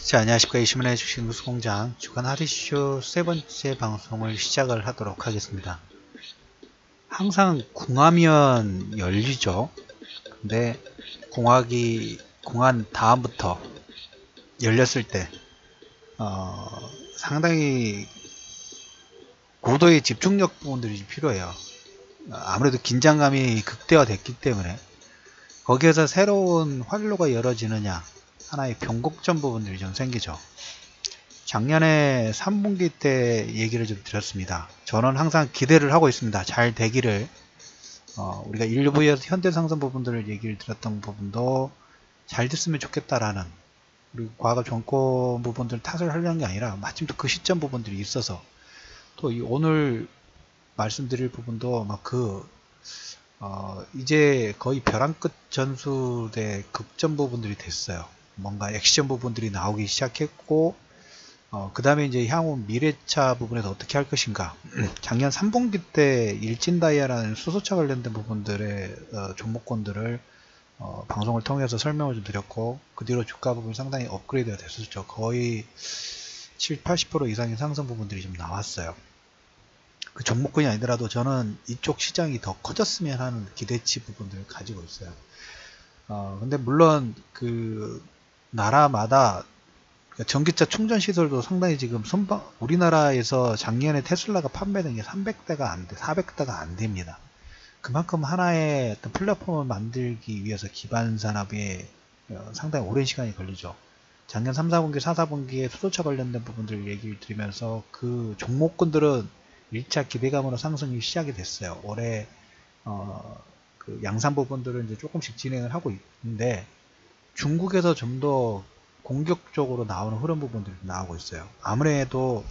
자, 안녕하십니까. 이시문의 주식 뉴스공장 주간 하디쇼 세 번째 방송을 시작을 하도록 하겠습니다. 항상 궁하면 열리죠. 근데 궁한 다음부터 열렸을 때 상당히 고도의 집중력 부분들이 필요해요. 아무래도 긴장감이 극대화됐기 때문에 거기에서 새로운 활로가 열어지느냐, 하나의 변곡점 부분들이 좀 생기죠. 작년에 3분기 때 얘기를 좀 드렸습니다. 저는 항상 기대를 하고 있습니다. 잘 되기를. 우리가 일부에서 현대상선 부분들을 얘기를 드렸던 부분도 잘 됐으면 좋겠다라는, 그리고 과거 정권 부분들 탓을 하려는 게 아니라 마침 또 그 시점 부분들이 있어서, 또 이 오늘 말씀드릴 부분도 이제 거의 벼랑 끝 전술의 극점 부분들이 됐어요. 뭔가 액션 부분들이 나오기 시작했고, 그 다음에 이제 향후 미래차 부분에서 어떻게 할 것인가. 작년 3분기 때 일진다이아라는 수소차 관련된 부분들의 종목군들을 방송을 통해서 설명을 좀 드렸고, 그 뒤로 주가 부분이 상당히 업그레이드가 됐었죠. 거의 7, 80% 이상의 상승 부분들이 좀 나왔어요. 그 종목군이 아니더라도 저는 이쪽 시장이 더 커졌으면 하는 기대치 부분들을 가지고 있어요. 근데 물론 그 나라마다 전기차 충전 시설도 상당히 지금 우리나라에서 작년에 테슬라가 판매된 게 300대가 안 돼, 400대가 안 됩니다. 그만큼 하나의 어떤 플랫폼을 만들기 위해서 기반 산업에 상당히 오랜 시간이 걸리죠. 작년 3, 4분기, 4, 4분기에 수소차 관련된 부분들 얘기를 드리면서 그 종목군들은 1차 기대감으로 상승이 시작이 됐어요. 올해 그 양산 부분들은 이제 조금씩 진행을 하고 있는데, 중국에서 좀 더 공격적으로 나오는 흐름 부분들이 나오고 있어요. 아무래도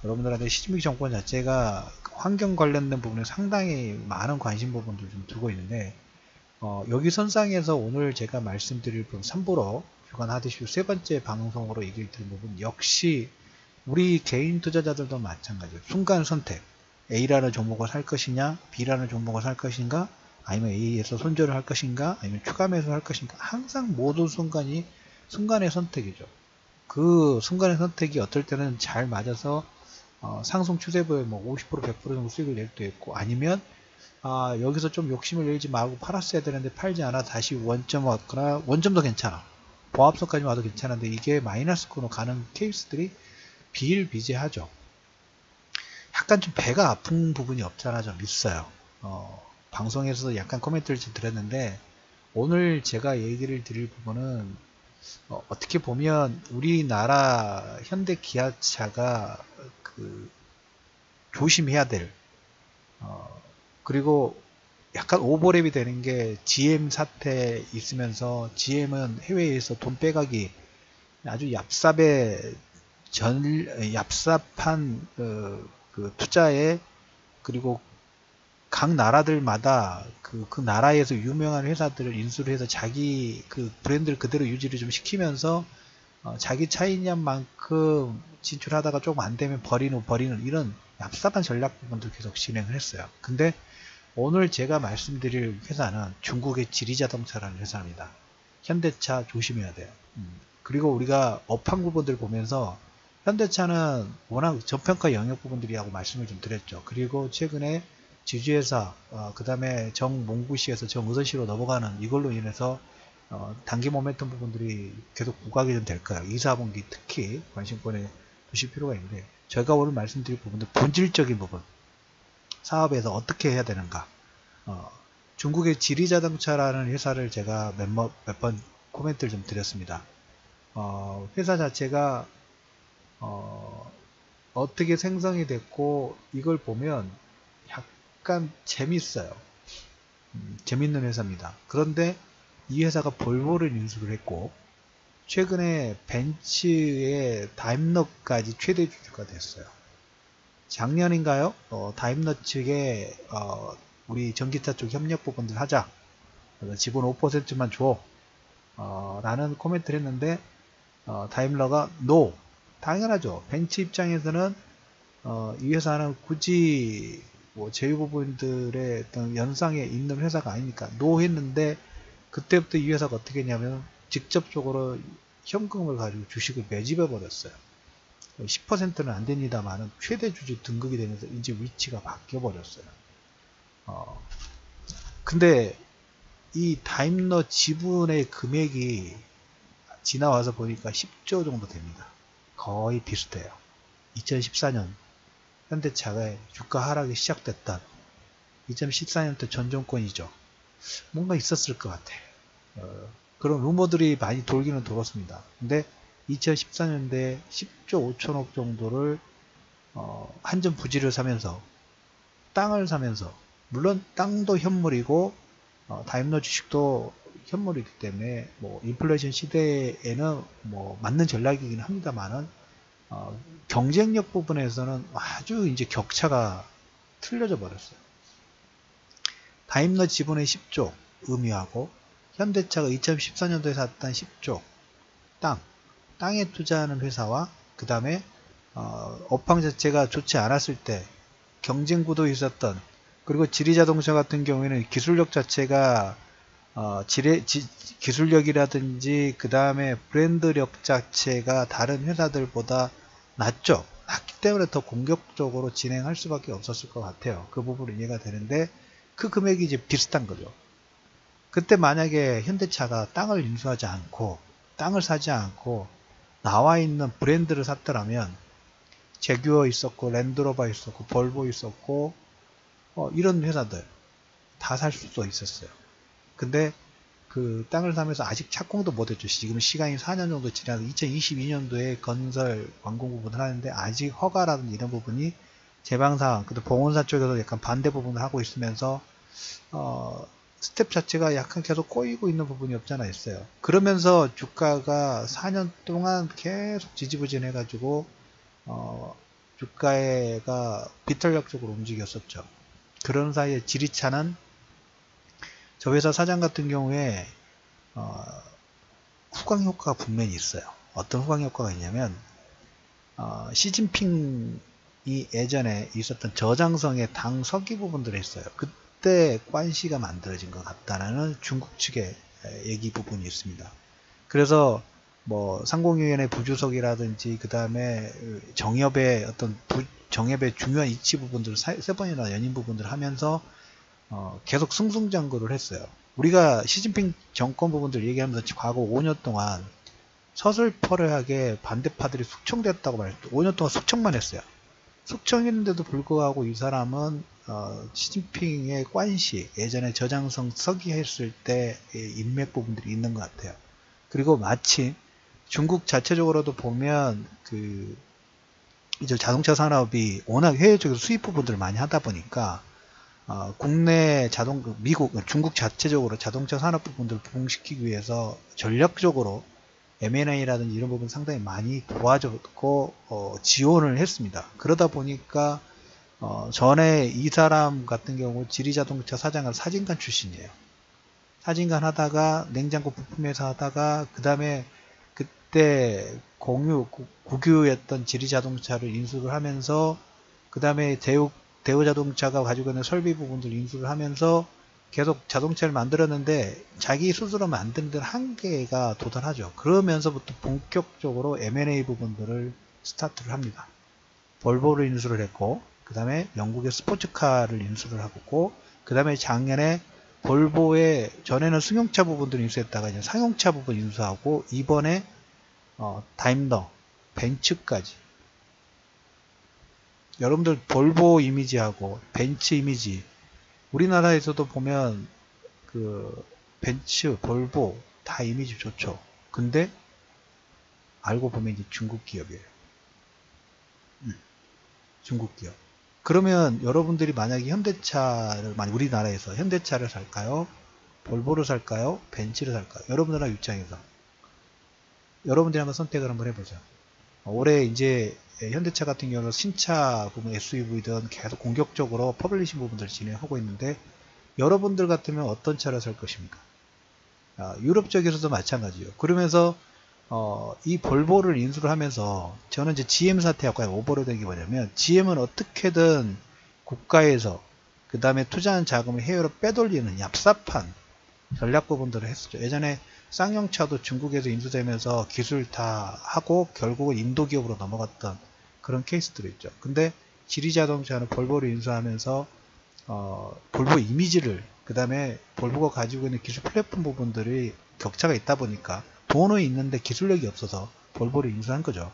여러분들한테 시진핑 정권 자체가 환경 관련된 부분에 상당히 많은 관심 부분들을 좀 두고 있는데, 여기 선상에서 오늘 제가 말씀드릴 부분 3부로 주간 하드쇼 세 번째 방송으로 얘기를 드린 부분, 역시 우리 개인 투자자들도 마찬가지예요. 순간 선택. A라는 종목을 살 것이냐, B라는 종목을 살 것인가, 아니면 A에서 손절을 할 것인가, 아니면 추가 매수를 할 것인가. 항상 모든 순간의 선택이죠. 그 순간의 선택이 어떨 때는 잘 맞아서 상승 추세부에 뭐 50%, 100% 정도 수익을 낼 때도 있고, 아니면 여기서 좀 욕심을 내지 말고 팔았어야 되는데 팔지 않아 다시 원점 왔거나, 원점도 괜찮아, 보합선까지 와도 괜찮은데 이게 마이너스권으로 가는 케이스들이 비일비재하죠. 약간 좀 배가 아픈 부분이 없잖아 좀 있어요. 방송에서도 약간 코멘트를 좀 드렸는데, 오늘 제가 얘기를 드릴 부분은 어떻게 보면 우리나라 현대 기아차가 조심해야 될, 그리고 약간 오버랩이 되는 게 GM 사태 있으면서, GM은 해외에서 돈 빼가기 아주 얍삽한 그 투자에, 그리고 각 나라들마다 그 나라에서 유명한 회사들을 인수를 해서 자기 그 브랜드를 그대로 유지를 좀 시키면서 자기 차이냐만큼 진출하다가 조금 안 되면 버리는 이런 얍삽한 전략 부분도 계속 진행을 했어요. 근데 오늘 제가 말씀드릴 회사는 중국의 지리자동차라는 회사입니다. 현대차 조심해야 돼요. 그리고 우리가 업황 부분들 보면서 현대차는 워낙 저평가 영역 부분들이라고 말씀을 좀 드렸죠. 그리고 최근에 지주회사, 그 다음에 정몽구시에서 정의선시로 넘어가는 이걸로 인해서 단기 모멘텀 부분들이 계속 부각이 좀 될 거예요. 2, 4분기 특히 관심권에 두실 필요가 있는데, 저희가 오늘 말씀드릴 부분도 본질적인 부분, 사업에서 어떻게 해야 되는가. 중국의 지리자동차라는 회사를 제가 몇 번 코멘트를 좀 드렸습니다. 회사 자체가 어떻게 생성이 됐고, 이걸 보면 약간 재밌어요. 재밌는 회사입니다. 그런데 이 회사가 볼보를 인수를 했고, 최근에 벤츠의 다임러까지 최대 주주가 됐어요. 작년인가요? 다임러 측에 우리 전기차 쪽 협력 부분들 하자, 그래서 지분 5%만 줘 라는 코멘트를 했는데, 다임러가 NO, 당연하죠. 벤츠 입장에서는 이 회사는 굳이 뭐 제휴 부분들의 어떤 연상에 있는 회사가 아니니까 NO 했는데, 그때부터 이 회사가 어떻게 했냐면 직접적으로 현금을 가지고 주식을 매집해 버렸어요. 10%는 안 됩니다만은 최대 주주 등극이 되면서 이제 위치가 바뀌어 버렸어요. 근데 이 다임러 지분의 금액이 지나와서 보니까 10조 정도 됩니다. 거의 비슷해요. 2014년 현대차가 주가 하락이 시작됐던 2014년도 전 정권이죠. 뭔가 있었을 것 같아. 그런 루머들이 많이 돌기는 돌았습니다. 근데 2014년대 10조 5천억 정도를 한전 부지를 사면서 땅을 사면서, 물론 땅도 현물이고 다임러 주식도 현물이기 때문에 뭐 인플레이션 시대에는 뭐 맞는 전략이긴 합니다만은 경쟁력 부분에서는 아주 이제 격차가 틀려져 버렸어요. 다임러 지분의 10조 의미하고 현대차가 2014년도에 샀던 10조 땅에 투자하는 회사와 그 다음에 업황 자체가 좋지 않았을 때 경쟁 구도에 있었던, 그리고 지리자동차 같은 경우에는 기술력 자체가 기술력이라든지 그 다음에 브랜드력 자체가 다른 회사들보다 낮죠. 낮기 때문에 더 공격적으로 진행할 수밖에 없었을 것 같아요. 그 부분은 이해가 되는데 그 금액이 이제 비슷한 거죠. 그때 만약에 현대차가 땅을 인수하지 않고 땅을 사지 않고 나와 있는 브랜드를 샀더라면 제규어 있었고 랜드로버 있었고 볼보 있었고 이런 회사들 다 살 수도 있었어요. 근데 그 땅을 사면서 아직 착공도 못했죠. 지금 시간이 4년 정도 지나서 2022년도에 건설 완공 부분을 하는데 아직 허가라든지 이런 부분이 제방사항, 그리고 봉원사 쪽에서 약간 반대 부분을 하고 있으면서 스텝 자체가 약간 계속 꼬이고 있는 부분이 없잖아 있어요. 그러면서 주가가 4년 동안 계속 지지부진해 가지고 주가가 비탄력적으로 움직였었죠. 그런 사이에 지리차는 저 회사 사장 같은 경우에 후광 효과가 분명히 있어요. 어떤 후광 효과가 있냐면 시진핑이 예전에 있었던 저장성의 당 서기 부분들이 있어요. 그때 관시가 만들어진 것 같다라는 중국 측의 얘기 부분이 있습니다. 그래서 뭐 상공위원회 부주석이라든지 그 다음에 정협의 어떤 정협의 중요한 이치 부분들을 세 번이나 연임 부분들을 하면서 계속 승승장구를 했어요. 우리가 시진핑 정권 부분들 얘기하면서 과거 5년 동안 서슬퍼레하게 반대파들이 숙청됐다고 말했죠. 5년 동안 숙청만 했어요. 숙청했는데도 불구하고 이 사람은 시진핑의 관시, 예전에 저장성 서기했을 때 인맥 부분들이 있는 것 같아요. 그리고 마침 중국 자체적으로도 보면 이제 자동차 산업이 워낙 해외 쪽에서 수입 부분들을 많이 하다 보니까 국내 중국 자체적으로 자동차 산업 부분들을 부흥시키기 위해서 전략적으로 M&A라든지 이런 부분 상당히 많이 도와줬고 지원을 했습니다. 그러다 보니까 전에 이 사람 같은 경우 지리자동차 사장은 사진관 출신이에요. 사진관 하다가 냉장고 부품회사 하다가 그 다음에 그때 국유였던 지리자동차를 인수를 하면서 그 다음에 대우자동차가 가지고 있는 설비 부분들 인수를 하면서 계속 자동차를 만들었는데 자기 스스로 만든 데는 한계가 도달하죠. 그러면서부터 본격적으로 M&A 부분들을 스타트를 합니다. 볼보를 인수를 했고 그 다음에 영국의 스포츠카를 인수를 하고 그 다음에 작년에 볼보의 전에는 승용차 부분들을 인수했다가 이제 상용차 부분 인수하고 이번에 다임러, 벤츠까지. 여러분들 볼보 이미지하고 벤츠 이미지 우리나라에서도 보면 벤츠, 볼보 다 이미지 좋죠. 근데 알고 보면 이제 중국 기업이에요. 중국 기업. 그러면 여러분들이 만약에 우리나라에서 현대차를 살까요? 볼보를 살까요? 벤츠를 살까요? 여러분들 입장에서 여러분들이 한번 선택을 한번 해보죠. 올해 이제 현대차 같은 경우는 신차 부분 SUV든 계속 공격적으로 퍼블리싱 부분들을 진행하고 있는데 여러분들 같으면 어떤 차를 살 것입니까? 유럽 쪽에서도 마찬가지예요. 그러면서 이 볼보를 인수를 하면서 저는 이제 GM 사태하고 오버로드된 게 뭐냐면 GM은 어떻게든 국가에서 그 다음에 투자한 자금을 해외로 빼돌리는 얍삽한 전략 부분들을 했었죠. 예전에 쌍용차도 중국에서 인수되면서 기술 다 하고 결국은 인도 기업으로 넘어갔던 그런 케이스들이 있죠. 근데 지리자동차는 볼보를 인수하면서 볼보 이미지를, 그 다음에 볼보가 가지고 있는 기술 플랫폼 부분들이 격차가 있다 보니까 돈은 있는데 기술력이 없어서 볼보를 인수한 거죠.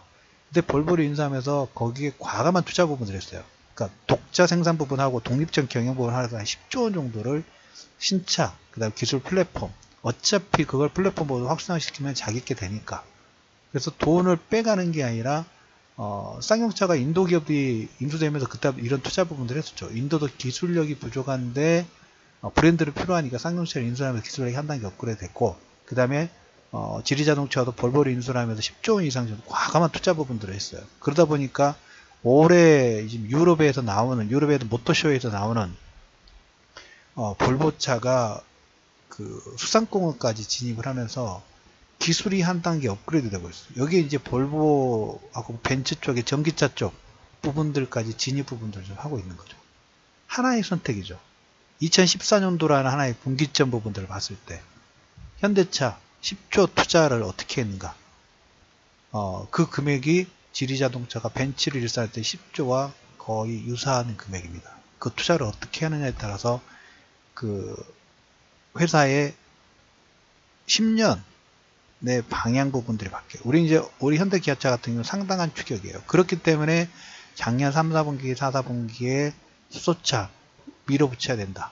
근데 볼보를 인수하면서 거기에 과감한 투자 부분을 했어요. 그러니까 독자 생산 부분하고 독립적 경영 부분 하나서 한 10조 원 정도를 신차, 그 다음 기술 플랫폼, 어차피 그걸 플랫폼으로 확산시키면 자기게 되니까. 그래서 돈을 빼가는 게 아니라 쌍용차가 인도 기업이 인수되면서 그때 이런 투자 부분들을 했었죠. 인도도 기술력이 부족한데 브랜드를 필요하니까 쌍용차를 인수하면서 기술력이 한 단계 업그레이드 됐고, 그 다음에 지리자동차도 볼보를 인수를 하면서 10조 원 이상 정도 과감한 투자 부분들을 했어요. 그러다 보니까 올해 지금 유럽에도 모터쇼에서 나오는 볼보차가 그 수상공업까지 진입을 하면서 기술이 한 단계 업그레이드 되고 있어요. 여기에 이제 볼보하고 벤츠 쪽의 전기차 쪽 부분들까지 진입 부분들을 좀 하고 있는 거죠. 하나의 선택이죠. 2014년도라는 하나의 분기점 부분들을 봤을 때 현대차 10조 투자를 어떻게 했는가. 그 금액이 지리자동차가 벤츠를 일사할 때 10조와 거의 유사한 금액입니다. 그 투자를 어떻게 하느냐에 따라서 그 회사의 10년 내 방향 부분들이 바뀌어요. 우리 현대기아차 같은 경우는 상당한 추격이에요. 그렇기 때문에 작년 3, 4분기, 4, 4분기에 수소차 밀어붙여야 된다.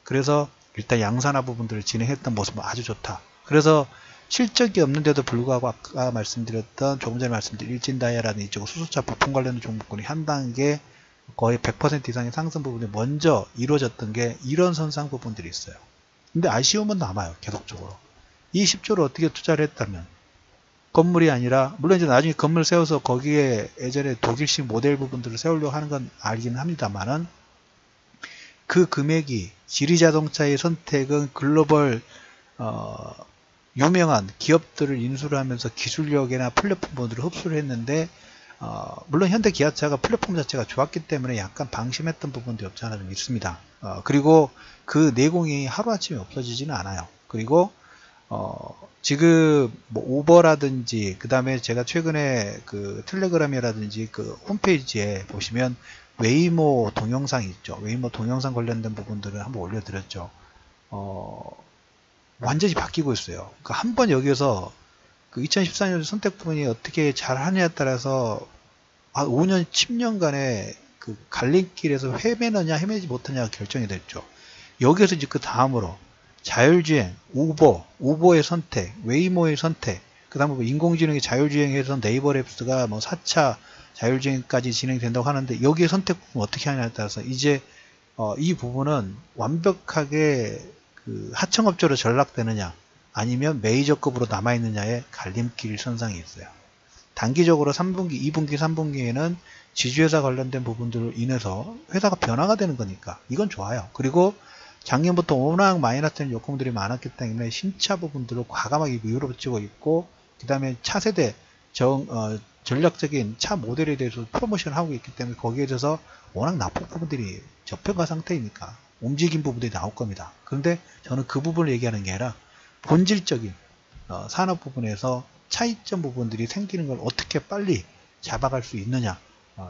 그래서 일단 양산화 부분들을 진행했던 모습은 아주 좋다. 그래서 실적이 없는데도 불구하고 아까 말씀드렸던, 조금 전에 말씀드린 일진다이아라는 이쪽 수소차 부품 관련 종목군이 한 단계 거의 100% 이상의 상승 부분이 먼저 이루어졌던 게 이런 선상 부분들이 있어요. 근데 아쉬움은 남아요. 계속적으로. 이 10조를 어떻게 투자를 했다면 건물이 아니라, 물론 이제 나중에 건물 세워서 거기에 예전에 독일식 모델 부분들을 세우려고 하는 건 알긴 합니다만은, 그 금액이 지리자동차의 선택은 글로벌 유명한 기업들을 인수를 하면서 기술력이나 플랫폼 부분들을 흡수를 했는데, 물론 현대기아차가 플랫폼 자체가 좋았기 때문에 약간 방심했던 부분도 없지 않아 좀 있습니다. 그리고 그 내공이 하루아침에 없어지지는 않아요. 그리고 지금 뭐 우버라든지, 그 다음에 제가 최근에 그 텔레그램이라든지 그 홈페이지에 보시면 웨이모 동영상이 있죠. 웨이모 동영상 관련된 부분들을 한번 올려드렸죠. 완전히 바뀌고 있어요. 그러니까 한번 여기서 그 2014년 선택 부분이 어떻게 잘 하느냐에 따라서 5년, 10년간의 그 갈림길에서 헤매느냐 헤매지 못하냐가 결정이 됐죠. 여기서 이제 그 다음으로 자율주행, 우버의 선택, 웨이모의 선택, 그 다음에 뭐 인공지능의 자율주행에서 네이버 랩스가 뭐 4차 자율주행까지 진행된다고 하는데, 여기에 선택 부분 어떻게 하냐에 따라서 이제 이 부분은 완벽하게 그 하청업체로 전락되느냐 아니면 메이저급으로 남아있느냐의 갈림길 선상이 있어요. 단기적으로 3분기, 2분기, 3분기에는 지주회사 관련된 부분들로 인해서 회사가 변화가 되는 거니까 이건 좋아요. 그리고 작년부터 워낙 많이 났던 요건들이 많았기 때문에 신차 부분들을 과감하게 밀어붙이고 있고, 그 다음에 차세대 전략적인 차 모델에 대해서 프로모션을 하고 있기 때문에 거기에 대해서 워낙 납품 부분들이 저평가 상태이니까 움직임 부분들이 나올 겁니다. 그런데 저는 그 부분을 얘기하는 게 아니라 본질적인 산업 부분에서 차이점 부분들이 생기는 걸 어떻게 빨리 잡아갈 수 있느냐,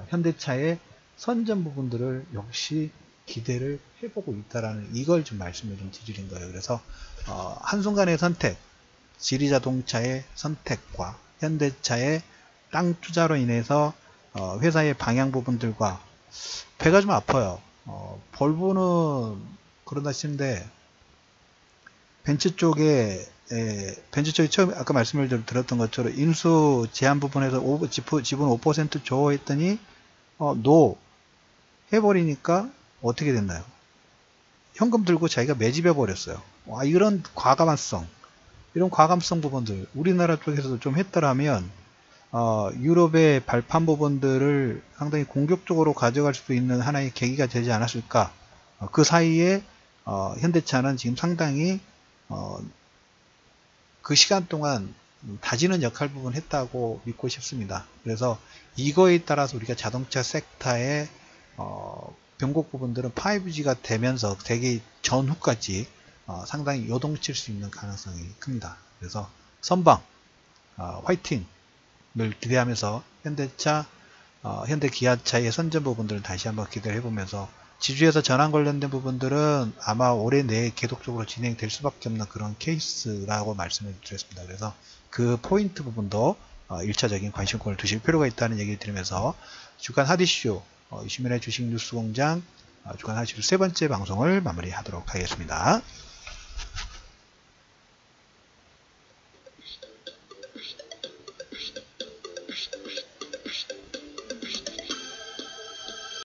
현대차의 선전 부분들을 역시 기대를 해보고 있다라는, 이걸 좀 말씀을 좀 드리는 거예요. 그래서 한순간의 선택, 지리자동차의 선택과 현대차의 땅 투자로 인해서 회사의 방향 부분들과 배가 좀 아파요. 볼보는 그런다 치는데 벤츠 쪽에 처음에 아까 말씀을 드렸던 것처럼 인수 제한 부분에서 지분 5% 줘 했더니 노 해버리니까 어떻게 됐나요? 현금 들고 자기가 매집해 버렸어요. 이런 과감성 부분들 우리나라 쪽에서도 좀 했더라면 유럽의 발판 부분들을 상당히 공격적으로 가져갈 수 있는 하나의 계기가 되지 않았을까. 그 사이에 현대차는 지금 상당히 그 시간 동안 다지는 역할 부분 했다고 믿고 싶습니다. 그래서 이거에 따라서 우리가 자동차 섹터의 변곡 부분들은 5G가 되면서 되게 전후까지 상당히 요동칠 수 있는 가능성이 큽니다. 그래서 선방 화이팅을 기대하면서 현대차, 현대기아차의 선전 부분들을 다시 한번 기대를 해보면서 지주에서 전환 관련된 부분들은 아마 올해 내에 계속적으로 진행될 수밖에 없는 그런 케이스라고 말씀을 드렸습니다. 그래서 그 포인트 부분도 1차적인 관심권을 두실 필요가 있다는 얘기를 드리면서 주간 핫이슈 이슈민의 주식 뉴스공장 주간 핫이슈 세 번째 방송을 마무리하도록 하겠습니다.